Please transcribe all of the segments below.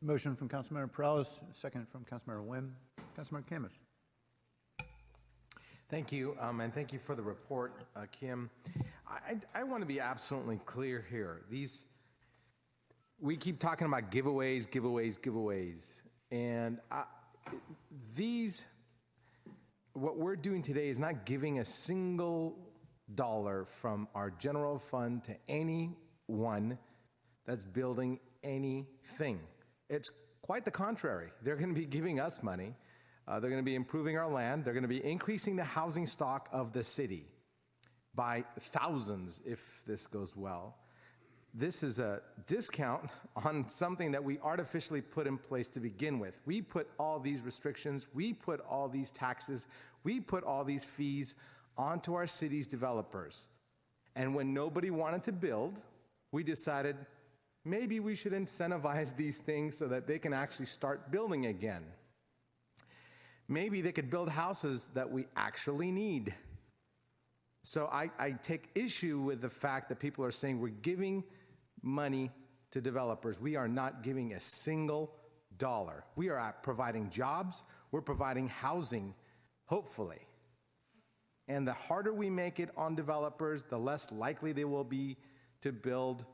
Motion from Councilmember Perales, second from Councilmember Wynn. Councilmember Khamis. Thank you, and thank you for the report, Kim. I want to be absolutely clear here. We keep talking about giveaways, and what we're doing today is not giving a single dollar from our general fund to anyone that's building anything. It's quite the contrary. They're going to be giving us money. They're going to be improving our land. They're going to be increasing the housing stock of the city by thousands if this goes well. This is a discount on something that we artificially put in place to begin with. We put all these restrictions, we put all these taxes, we put all these fees onto our city's developers. And when nobody wanted to build, we decided maybe we should incentivize these things so that they can actually start building again. Maybe they could build houses that we actually need. So I take issue with the fact that people are saying we're giving money to developers. We are not giving a single dollar. We are providing jobs, we're providing housing, hopefully. And the harder we make it on developers, the less likely they will be to build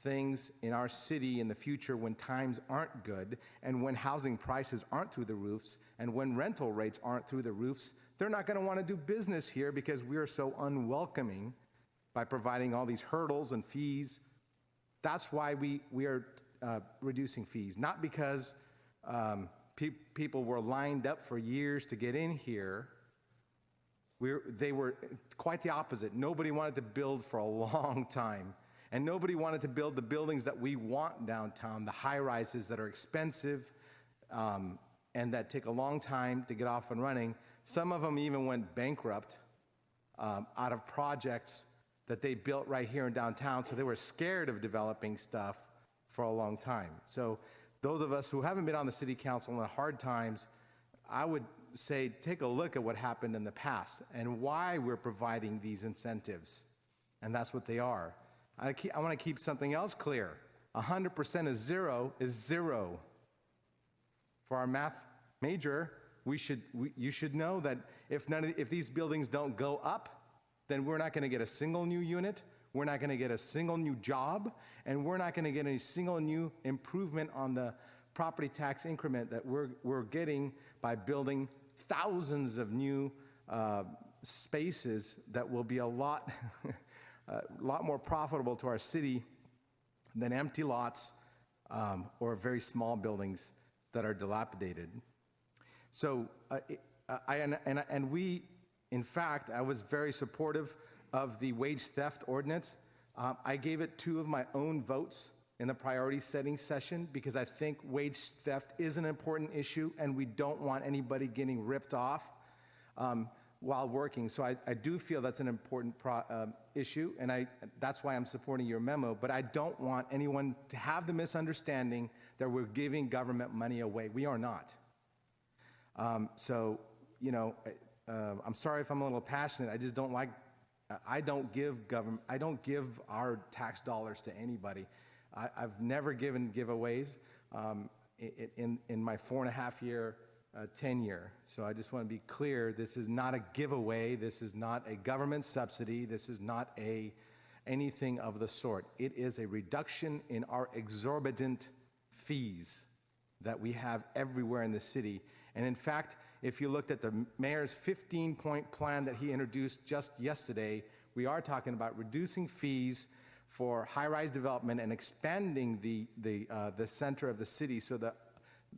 things in our city in the future when times aren't good and when housing prices aren't through the roofs and when rental rates aren't through the roofs. They're not going to want to do business here because we are so unwelcoming by providing all these hurdles and fees. That's why we are reducing fees, not because people were lined up for years to get in here. They were quite the opposite. Nobody wanted to build for a long time. And nobody wanted to build the buildings that we want downtown, the high-rises that are expensive and that take a long time to get off and running. Some of them even went bankrupt out of projects that they built right here in downtown, so they were scared of developing stuff for a long time. So those of us who haven't been on the city council in the hard times, I would say take a look at what happened in the past and why we're providing these incentives, and that's what they are. I want to keep something else clear. 100% of zero is zero. For our math major, you should know that if these buildings don't go up, then we're not going to get a single new unit, we're not going to get a single new job, and we're not going to get a single new improvement on the property tax increment that we're getting by building thousands of new spaces that will be a lot more profitable to our city than empty lots or very small buildings that are dilapidated. So, in fact, I was very supportive of the wage theft ordinance. I gave it 2 of my own votes in the priority setting session because I think wage theft is an important issue and we don't want anybody getting ripped off while working. So I do feel that's an important issue, and that's why I'm supporting your memo, but I don't want anyone to have the misunderstanding that we're giving government money away. We are not. I'm sorry if I'm a little passionate. I just don't like, I don't give our tax dollars to anybody. I've never given giveaways in my 4.5-year tenure. So I just want to be clear, this is not a giveaway, this is not a government subsidy, this is not anything of the sort. It is a reduction in our exorbitant fees that we have everywhere in the city. And in fact, if you looked at the mayor's 15-point plan that he introduced just yesterday, we are talking about reducing fees for high-rise development and expanding the center of the city so that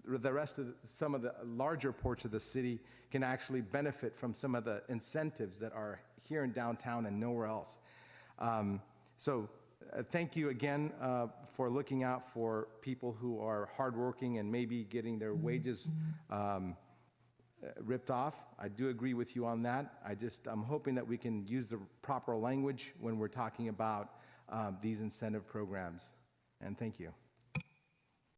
the rest of some of the larger ports of the city can actually benefit from some of the incentives that are here in downtown and nowhere else. Thank you again for looking out for people who are hardworking and maybe getting their wages ripped off. I do agree with you on that. I'm hoping that we can use the proper language when we're talking about these incentive programs. And thank you.